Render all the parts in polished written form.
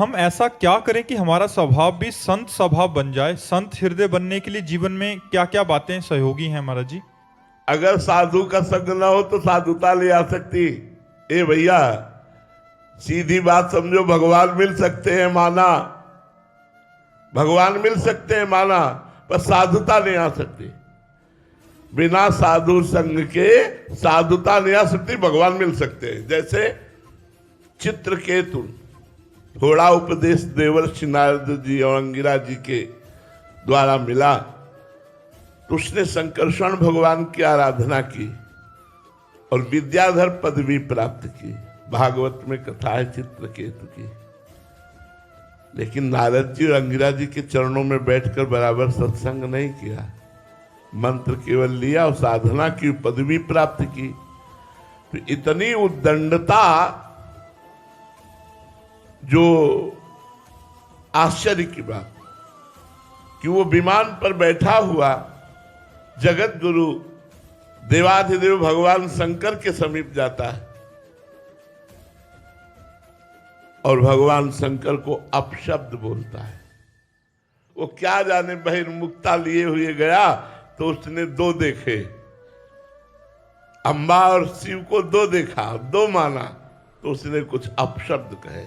हम ऐसा क्या करें कि हमारा स्वभाव भी संत स्वभाव बन जाए? संत हृदय बनने के लिए जीवन में क्या क्या बातें सहयोगी हैं महाराज जी? अगर साधु का संग ना हो तो साधुता ले आ सकती। ए भैया, सीधी बात समझो, भगवान मिल सकते हैं माना, भगवान मिल सकते हैं माना, पर साधुता नहीं आ सकती। बिना साधु संग के साधुता नहीं आ सकती, भगवान मिल सकते हैं। जैसे चित्रकेतु थोड़ा उपदेश देवर्षि नारद जी और अंगिरा जी के द्वारा मिला तो उसने संकर्षण भगवान की आराधना की और विद्याधर पदवी प्राप्त की। भागवत में कथा है चित्रकेतु की। लेकिन नारद जी और अंगिरा जी के चरणों में बैठकर बराबर सत्संग नहीं किया, मंत्र केवल लिया और साधना की, पदवी प्राप्त की। तो इतनी उद्दंडता, जो आश्चर्य की बात कि वो विमान पर बैठा हुआ जगत गुरु देवाधिदेव भगवान शंकर के समीप जाता है और भगवान शंकर को अपशब्द बोलता है। वो क्या जाने बहिर्मुखता लिए हुए गया तो उसने दो देखे, अम्बा और शिव को दो देखा, दो माना, तो उसने कुछ अपशब्द कहे।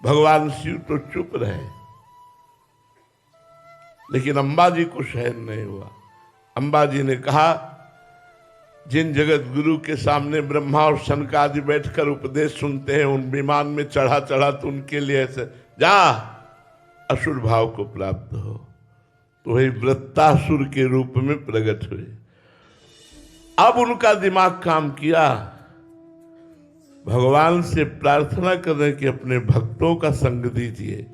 भगवान शिव तो चुप रहे, लेकिन अम्बा जी को सहन नहीं हुआ। अम्बा जी ने कहा, जिन जगत गुरु के सामने ब्रह्मा और शनकादि बैठकर उपदेश सुनते हैं, उन विमान में चढ़ा चढ़ा तो उनके लिए ऐसे जा असुर भाव को प्राप्त हो। तो वही वृत्तासुर के रूप में प्रकट हुए। अब उनका दिमाग काम किया, भगवान से प्रार्थना करें कि अपने भक्तों का संग दीजिए,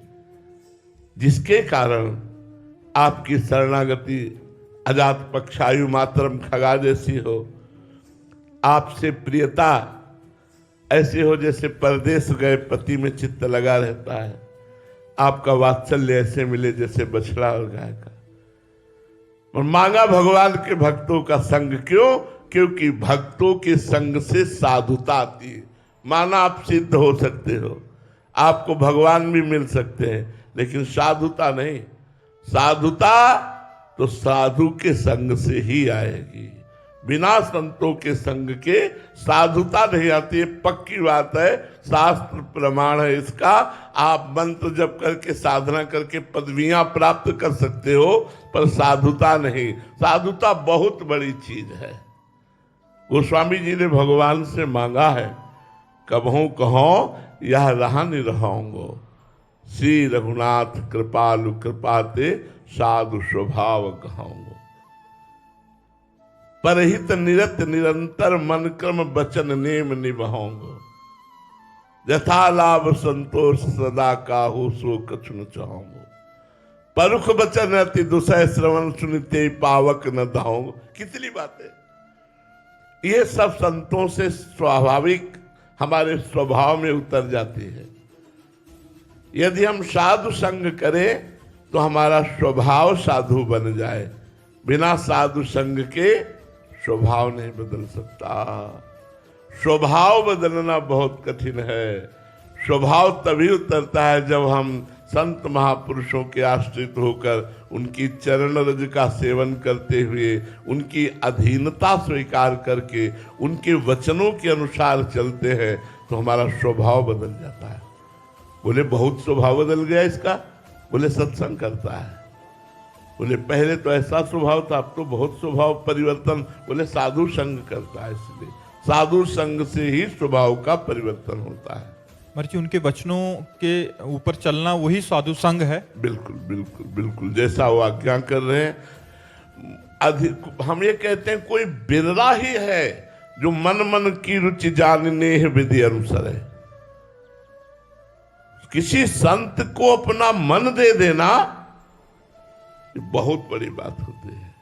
जिसके कारण आपकी शरणागति अजात पक्षायु मातरम खगा जैसी हो, आपसे प्रियता ऐसे हो जैसे परदेश गए पति में चित्त लगा रहता है, आपका वात्सल्य ऐसे मिले जैसे बछड़ा और गाय का। और मांगा भगवान के भक्तों का संग। क्यों? क्योंकि भक्तों के संग से साधुता आती है। माना आप सिद्ध हो सकते हो, आपको भगवान भी मिल सकते हैं, लेकिन साधुता नहीं। साधुता तो साधु के संग से ही आएगी, बिना संतों के संग के साधुता नहीं आती है। पक्की बात है, शास्त्र प्रमाण है इसका। आप मंत्र जप करके साधना करके पदवियां प्राप्त कर सकते हो, पर साधुता नहीं। साधुता बहुत बड़ी चीज है। गोस्वामी जी ने भगवान से मांगा है, कबहू कहो यह रहा नहीं रहोंगो, श्री रघुनाथ कृपालु कृपाते साधु स्वभाव कहोंगो, परहित निरत निरंतर मन क्रम वचन नेम निभाओंगो, यथा लाभ संतोष सदा काहू सो कछु न चाहोंगो, परुख वचन अति दुसह श्रवण सुनते पावक न दाओंगो। कितनी बातें! ये सब संतों से स्वाभाविक हमारे स्वभाव में उतर जाती है। यदि हम साधु संग करें तो हमारा स्वभाव साधु बन जाए। बिना साधु संग के स्वभाव नहीं बदल सकता। स्वभाव बदलना बहुत कठिन है। स्वभाव तभी उतरता है जब हम संत महापुरुषों के आश्रित होकर उनकी चरण रज का सेवन करते हुए, उनकी अधीनता स्वीकार करके, उनके वचनों के अनुसार चलते हैं, तो हमारा स्वभाव बदल जाता है। बोले बहुत स्वभाव बदल गया इसका? बोले सत्संग करता है। बोले पहले तो ऐसा स्वभाव था, अब तो बहुत स्वभाव परिवर्तन। बोले साधु संग करता है, इसलिए साधु संग से ही स्वभाव का परिवर्तन होता है। महाराज जी, उनके वचनों के ऊपर चलना वही साधु संग है। बिल्कुल बिल्कुल बिल्कुल, जैसा वो आज्ञा कर रहे हैं। हम ये कहते हैं कोई बिरला ही है जो मन मन की रुचि जानने विधि अनुसार है। किसी संत को अपना मन दे देना बहुत बड़ी बात होती है।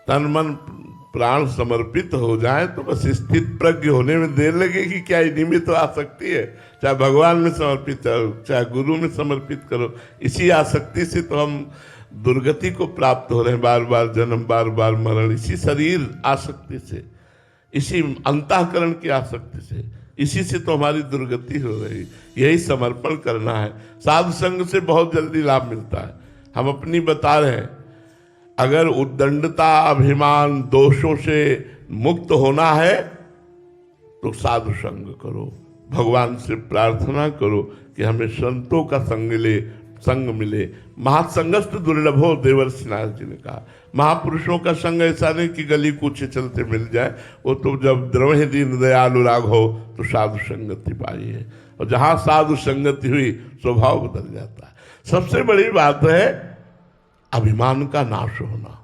तन मन प्राण समर्पित हो जाए तो बस स्थित प्रज्ञ होने में देर लगेगी क्या? निमित्त तो आ सकती है, चाहे भगवान में समर्पित करो, चाहे गुरु में समर्पित करो। इसी आसक्ति से तो हम दुर्गति को प्राप्त हो रहे हैं, बार बार जन्म, बार बार मरण। इसी शरीर आसक्ति से, इसी अंतःकरण की आसक्ति से। इसी से तो हमारी दुर्गति हो रही। यही समर्पण करना है। साधु संग से बहुत जल्दी लाभ मिलता है। हम अपनी बता रहे हैं, अगर उद्दंडता, अभिमान, दोषों से मुक्त होना है तो साधु संग करो। भगवान से प्रार्थना करो कि हमें संतों का संग मिले। महासंगस्त दुर्लभो, देवर्षि नारद जी ने कहा। महापुरुषों का संग ऐसा नहीं कि गली कूचे चलते मिल जाए, वो तो जब द्रवहि दीन दयालु राग हो तो साधु संगति पाई है। और जहां साधु संगति हुई स्वभाव बदल जाता है। सबसे बड़ी बात है अभिमान का नाश होना।